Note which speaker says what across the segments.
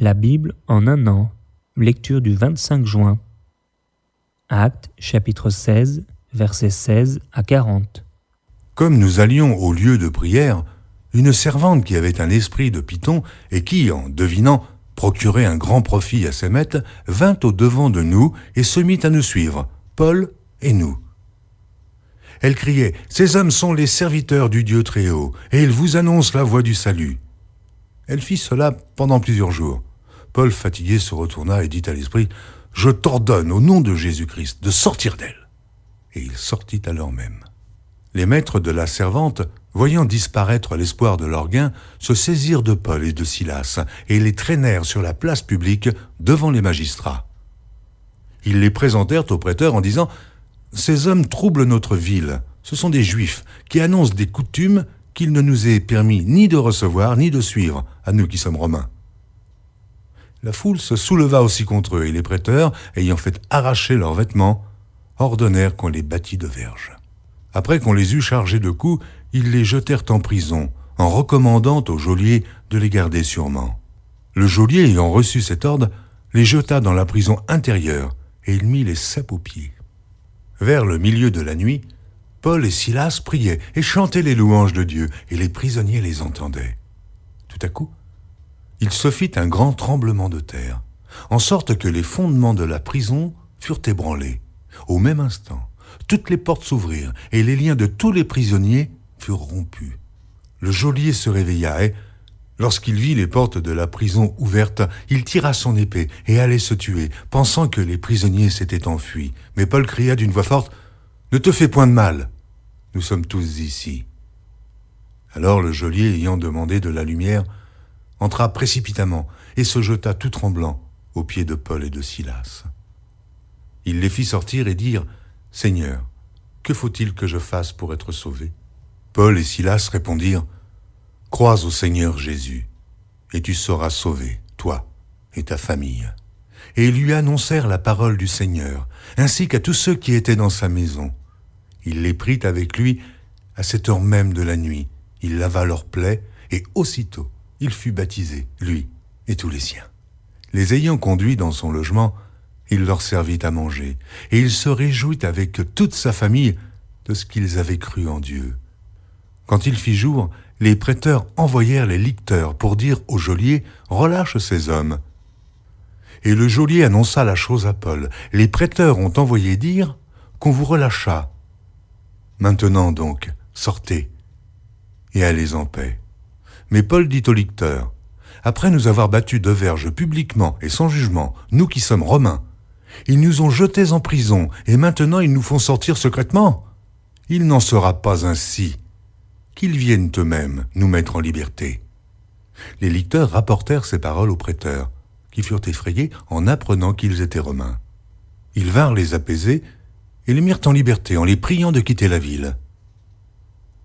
Speaker 1: La Bible en un an. Lecture du 25 juin. Actes, chapitre 16, versets 16 à 40.
Speaker 2: Comme nous allions au lieu de prière, une servante qui avait un esprit de python et qui, en devinant, procurait un grand profit à ses maîtres, vint au-devant de nous et se mit à nous suivre, Paul et nous. Elle criait « Ces hommes sont les serviteurs du Dieu Très-Haut, et ils vous annoncent la voie du salut. » Elle fit cela pendant plusieurs jours. Paul, fatigué, se retourna et dit à l'esprit « Je t'ordonne au nom de Jésus-Christ de sortir d'elle. » Et il sortit à l'heure même. Les maîtres de la servante, voyant disparaître l'espoir de leur gain, se saisirent de Paul et de Silas et les traînèrent sur la place publique devant les magistrats. Ils les présentèrent au prêteur en disant « Ces hommes troublent notre ville. Ce sont des Juifs qui annoncent des coutumes qu'il ne nous est permis ni de recevoir ni de suivre, à nous qui sommes Romains. » La foule se souleva aussi contre eux, et les prêteurs, ayant fait arracher leurs vêtements, ordonnèrent qu'on les battît de verges. Après qu'on les eut chargés de coups, ils les jetèrent en prison, en recommandant au geôlier de les garder sûrement. Le geôlier, ayant reçu cet ordre, les jeta dans la prison intérieure, et il mit les ceps aux pieds. Vers le milieu de la nuit, Paul et Silas priaient et chantaient les louanges de Dieu, et les prisonniers les entendaient. Tout à coup, il se fit un grand tremblement de terre, en sorte que les fondements de la prison furent ébranlés. Au même instant, toutes les portes s'ouvrirent, et les liens de tous les prisonniers furent rompus. Le geôlier se réveilla, et, lorsqu'il vit les portes de la prison ouvertes, il tira son épée et allait se tuer, pensant que les prisonniers s'étaient enfuis. Mais Paul cria d'une voix forte « Ne te fais point de mal, nous sommes tous ici. » Alors le geôlier, ayant demandé de la lumière, entra précipitamment et se jeta tout tremblant aux pieds de Paul et de Silas. Il les fit sortir et dire « Seigneur, que faut-il que je fasse pour être sauvé ?» Paul et Silas répondirent « Crois au Seigneur Jésus, et tu seras sauvé, toi et ta famille. » Et ils lui annoncèrent la parole du Seigneur, ainsi qu'à tous ceux qui étaient dans sa maison. Il les prit avec lui à cette heure même de la nuit. Il lava leurs plaies, et aussitôt il fut baptisé, lui et tous les siens. Les ayant conduits dans son logement, il leur servit à manger, et il se réjouit avec toute sa famille de ce qu'ils avaient cru en Dieu. Quand il fit jour, les prêteurs envoyèrent les licteurs pour dire au geôlier « Relâche ces hommes ». Et le geôlier annonça la chose à Paul. Les prêteurs ont envoyé dire qu'on vous relâcha. Maintenant donc, sortez et allez en paix. Mais Paul dit aux licteurs « Après nous avoir battus de verges publiquement et sans jugement, nous qui sommes Romains, ils nous ont jetés en prison et maintenant ils nous font sortir secrètement. Il n'en sera pas ainsi. Qu'ils viennent eux-mêmes nous mettre en liberté. » Les licteurs rapportèrent ces paroles aux prêteurs, qui furent effrayés en apprenant qu'ils étaient Romains. Ils vinrent les apaiser et les mirent en liberté en les priant de quitter la ville.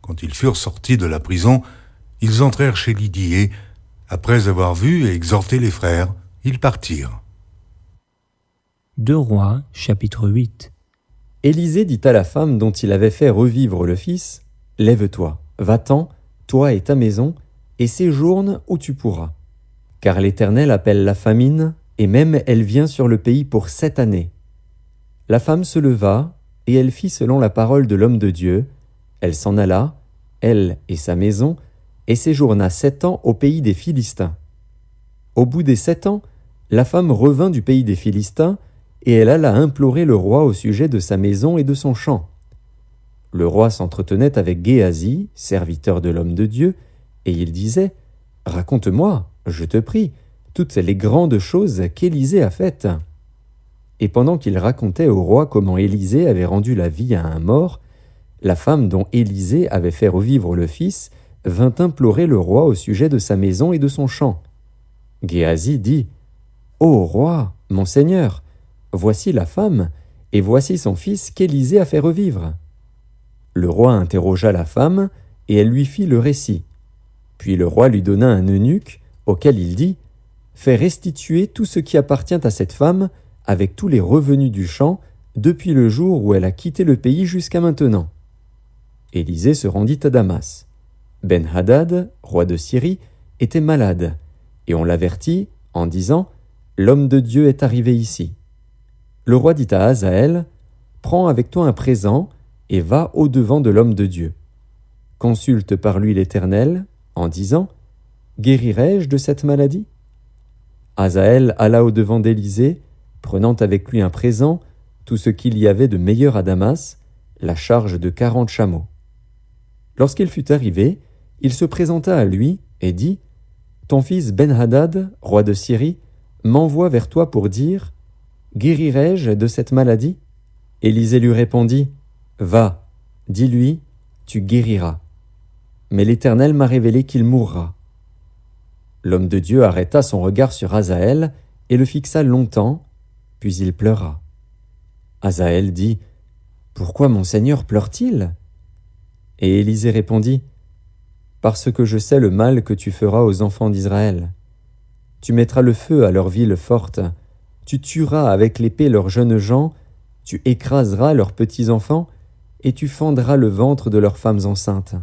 Speaker 2: Quand ils furent sortis de la prison, ils entrèrent chez Lydie et, après avoir vu et exhorté les frères, ils partirent.
Speaker 1: 2 Rois, chapitre 8.
Speaker 3: Élisée dit à la femme dont il avait fait revivre le fils, « Lève-toi, va-t'en, toi et ta maison, et séjourne où tu pourras. Car l'Éternel appelle la famine, et même elle vient sur le pays pour 7 années. » La femme se leva, et elle fit selon la parole de l'homme de Dieu. Elle s'en alla, elle et sa maison, et séjourna 7 ans au pays des Philistins. Au bout des 7 ans, la femme revint du pays des Philistins, et elle alla implorer le roi au sujet de sa maison et de son champ. Le roi s'entretenait avec Géasi, serviteur de l'homme de Dieu, et il disait « Raconte-moi, je te prie, toutes les grandes choses qu'Élisée a faites. » Et pendant qu'il racontait au roi comment Élisée avait rendu la vie à un mort, la femme dont Élisée avait fait revivre le fils vint implorer le roi au sujet de sa maison et de son champ. Géasi dit « Ô roi, mon seigneur, voici la femme, et voici son fils qu'Élisée a fait revivre. » Le roi interrogea la femme, et elle lui fit le récit. Puis le roi lui donna un eunuque, auquel il dit « Fais restituer tout ce qui appartient à cette femme, avec tous les revenus du champ, depuis le jour où elle a quitté le pays jusqu'à maintenant. » Élisée se rendit à Damas. Ben-Hadad, roi de Syrie, était malade, et on l'avertit en disant « L'homme de Dieu est arrivé ici ». Le roi dit à Hazaël « Prends avec toi un présent et va au-devant de l'homme de Dieu. Consulte par lui l'Éternel, en disant « Guérirai-je de cette maladie ?» Hazaël alla au-devant d'Élisée, prenant avec lui un présent, tout ce qu'il y avait de meilleur à Damas, la charge de 40 chameaux. Lorsqu'il fut arrivé, il se présenta à lui et dit « Ton fils Ben-Hadad, roi de Syrie, m'envoie vers toi pour dire « Guérirai-je de cette maladie ?» Élisée lui répondit « Va, dis-lui, tu guériras. Mais l'Éternel m'a révélé qu'il mourra. » L'homme de Dieu arrêta son regard sur Hazaël et le fixa longtemps, puis il pleura. Hazaël dit « Pourquoi mon Seigneur pleure-t-il » Et Élisée répondit « Parce que je sais le mal que tu feras aux enfants d'Israël. Tu mettras le feu à leurs villes fortes, tu tueras avec l'épée leurs jeunes gens, tu écraseras leurs petits-enfants, et tu fendras le ventre de leurs femmes enceintes. »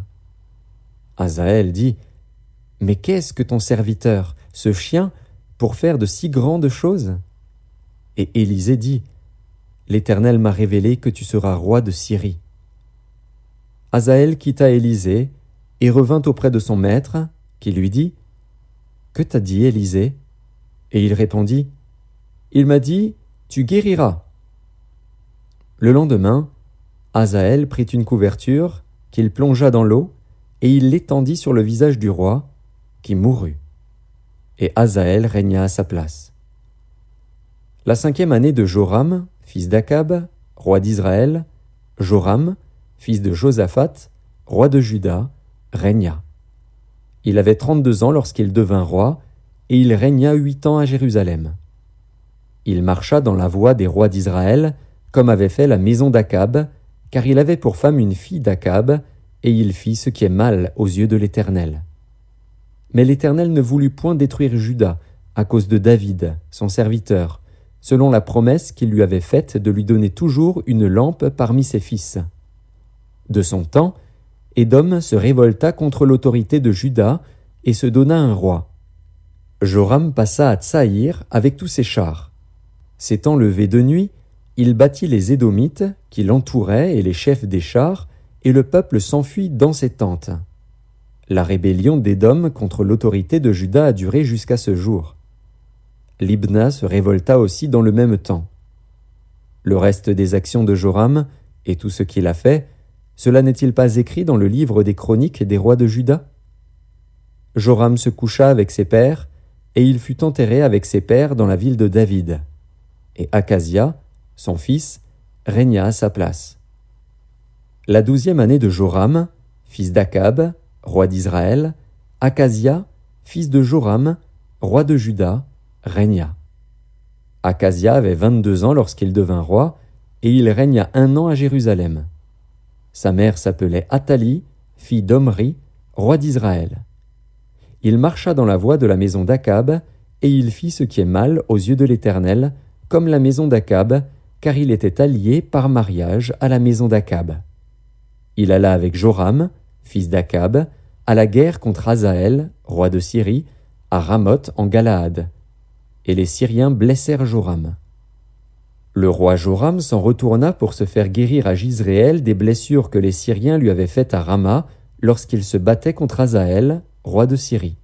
Speaker 3: Hazaël dit « Mais qu'est-ce que ton serviteur, ce chien, pour faire de si grandes choses ?» Et Élisée dit « L'Éternel m'a révélé que tu seras roi de Syrie. » Hazaël quitta Élisée et revint auprès de son maître, qui lui dit « Que t'a dit Élisée ?» Et il répondit « Il m'a dit « Tu guériras. » Le lendemain, Hazaël prit une couverture, qu'il plongea dans l'eau, et il l'étendit sur le visage du roi, qui mourut. Et Hazaël régna à sa place. La 5e année de Joram, fils d'Akab, roi d'Israël, Joram, fils de Josaphat, roi de Juda, régna. Il avait 32 ans lorsqu'il devint roi, et il régna 8 ans à Jérusalem. Il marcha dans la voie des rois d'Israël, comme avait fait la maison d'Akab, car il avait pour femme une fille d'Akab, et il fit ce qui est mal aux yeux de l'Éternel. Mais l'Éternel ne voulut point détruire Juda, à cause de David, son serviteur, selon la promesse qu'il lui avait faite de lui donner toujours une lampe parmi ses fils. De son temps, Édom se révolta contre l'autorité de Juda et se donna un roi. Joram passa à Tsaïr avec tous ses chars. S'étant levé de nuit, il battit les Édomites qui l'entouraient et les chefs des chars, et le peuple s'enfuit dans ses tentes. La rébellion d'Édom contre l'autorité de Juda a duré jusqu'à ce jour. Libna se révolta aussi dans le même temps. Le reste des actions de Joram et tout ce qu'il a fait, cela n'est-il pas écrit dans le livre des chroniques des rois de Juda? Joram se coucha avec ses pères, et il fut enterré avec ses pères dans la ville de David. Et Akazia, son fils, régna à sa place. La 12e année de Joram, fils d'Akab, roi d'Israël, Akazia, fils de Joram, roi de Juda, régna. Akazia avait 22 ans lorsqu'il devint roi, et il régna 1 an à Jérusalem. Sa mère s'appelait Athalie, fille d'Omri, roi d'Israël. Il marcha dans la voie de la maison d'Akab, et il fit ce qui est mal aux yeux de l'Éternel, comme la maison d'Akab, car il était allié par mariage à la maison d'Akab. Il alla avec Joram, fils d'Akab, à la guerre contre Hazaël, roi de Syrie, à Ramoth en Galaad. Et les Syriens blessèrent Joram. Le roi Joram s'en retourna pour se faire guérir à Jizréel des blessures que les Syriens lui avaient faites à Rama lorsqu'il se battait contre Hazaël, roi de Syrie.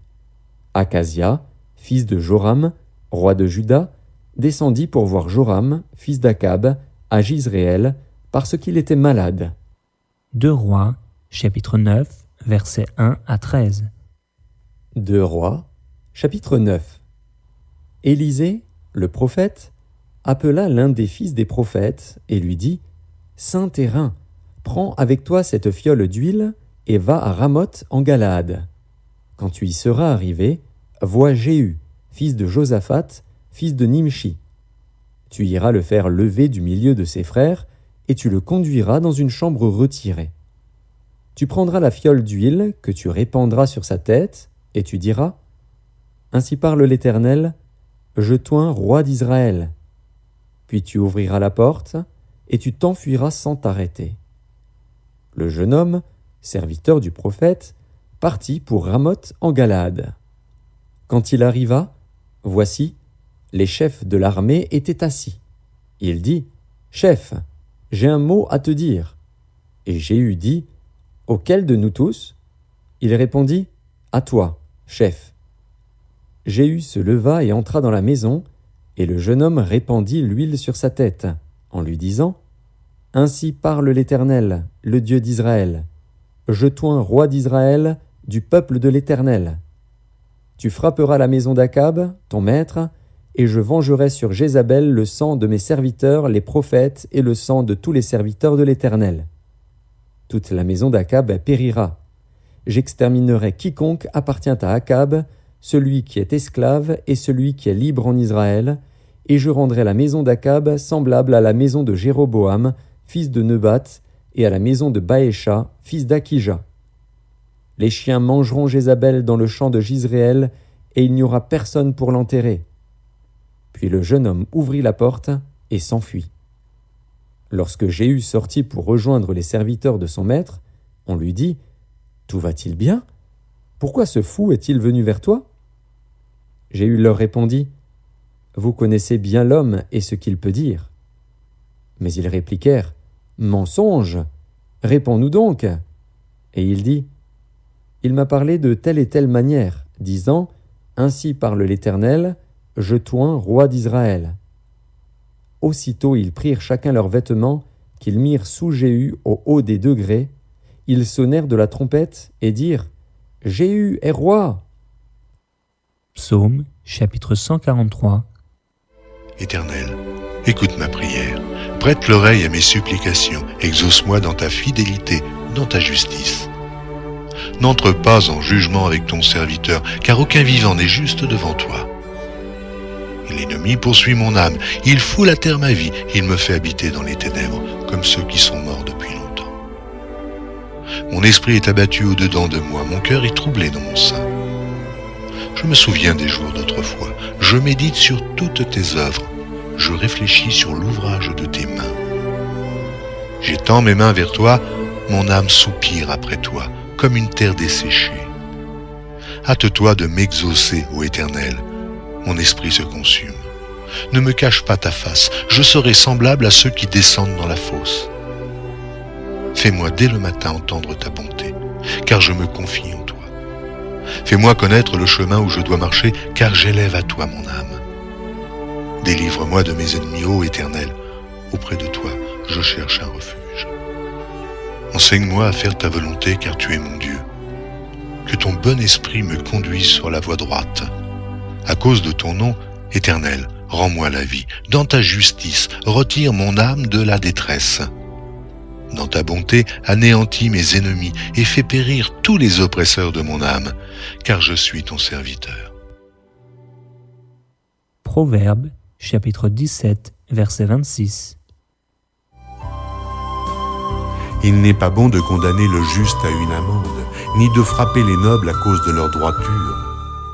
Speaker 3: Akazia, fils de Joram, roi de Juda, descendit pour voir Joram, fils d'Akab, à Jizréel, parce qu'il était malade.
Speaker 1: 2 Rois, chapitre 9, versets 1 à 13.
Speaker 3: 2 Rois, chapitre 9. Élisée, le prophète, appela l'un des fils des prophètes et lui dit « Saint Terrain, prends avec toi cette fiole d'huile et va à Ramoth en Galaad. Quand tu y seras arrivé, vois Jéhu, fils de Josaphat, fils de Nimshi. Tu iras le faire lever du milieu de ses frères, et tu le conduiras dans une chambre retirée. Tu prendras la fiole d'huile que tu répandras sur sa tête, et tu diras « Ainsi parle l'Éternel, je t'oins roi d'Israël. » Puis tu ouvriras la porte, et tu t'enfuiras sans t'arrêter. Le jeune homme, serviteur du prophète, partit pour Ramoth en Galaad. Quand il arriva, Voici, les chefs de l'armée étaient assis. Il dit, « Chef, j'ai un mot à te dire. » Et Jéhu dit, « Auquel de nous tous ?» Il répondit, « À toi, chef. » Jéhu se leva et entra dans la maison, et le jeune homme répandit l'huile sur sa tête, en lui disant, « Ainsi parle l'Éternel, le Dieu d'Israël. Je t'oins roi d'Israël, du peuple de l'Éternel. Tu frapperas la maison d'Akab, ton maître, et je vengerai sur Jézabel le sang de mes serviteurs, les prophètes, et le sang de tous les serviteurs de l'Éternel. Toute la maison d'Akab périra. J'exterminerai quiconque appartient à Akab, celui qui est esclave et celui qui est libre en Israël, et je rendrai la maison d'Akab semblable à la maison de Jéroboam, fils de Nebat, et à la maison de Baécha, fils d'Akija. Les chiens mangeront Jézabel dans le champ de Jizréel, et il n'y aura personne pour l'enterrer. » Puis le jeune homme ouvrit la porte et s'enfuit. Lorsque Jéhu sortit pour rejoindre les serviteurs de son maître, on lui dit, « Tout va-t-il bien? Pourquoi ce fou est-il venu vers toi ?» Jéhu leur répondit, « Vous connaissez bien l'homme et ce qu'il peut dire. » Mais ils répliquèrent, « Mensonge! Réponds-nous donc !» Et il dit, « Il m'a parlé de telle et telle manière, disant, « Ainsi parle l'Éternel, je t'oins roi d'Israël. » Aussitôt ils prirent chacun leurs vêtements, qu'ils mirent sous Jéhu au haut des degrés. Ils sonnèrent de la trompette et dirent, « Jéhu est roi !»
Speaker 1: Psaume, chapitre 143.
Speaker 2: Éternel, écoute ma prière, prête l'oreille à mes supplications, exauce-moi dans ta fidélité, dans ta justice. N'entre pas en jugement avec ton serviteur, car aucun vivant n'est juste devant toi. Et l'ennemi poursuit mon âme, il foule à terre ma vie, il me fait habiter dans les ténèbres, comme ceux qui sont morts depuis longtemps. Mon esprit est abattu au-dedans de moi, mon cœur est troublé dans mon sein. Je me souviens des jours d'autrefois, je médite sur toutes tes œuvres, je réfléchis sur l'ouvrage de tes mains. J'étends mes mains vers toi, mon âme soupire après toi, comme une terre desséchée. Hâte-toi de m'exaucer, ô Éternel, mon esprit se consume. Ne me cache pas ta face, je serai semblable à ceux qui descendent dans la fosse. Fais-moi dès le matin entendre ta bonté, car je me confie en toi. Fais-moi connaître le chemin où je dois marcher, car j'élève à toi mon âme. Délivre-moi de mes ennemis, ô Éternel, auprès de toi je cherche un refuge. Enseigne-moi à faire ta volonté, car tu es mon Dieu. Que ton bon esprit me conduise sur la voie droite. À cause de ton nom, Éternel, rends-moi la vie. Dans ta justice, retire mon âme de la détresse. Dans ta bonté, anéantis mes ennemis et fais périr tous les oppresseurs de mon âme, car je suis ton serviteur.
Speaker 1: Proverbe, chapitre 17, verset 26.
Speaker 2: Il n'est pas bon de condamner le juste à une amende, ni de frapper les nobles à cause de leur droiture.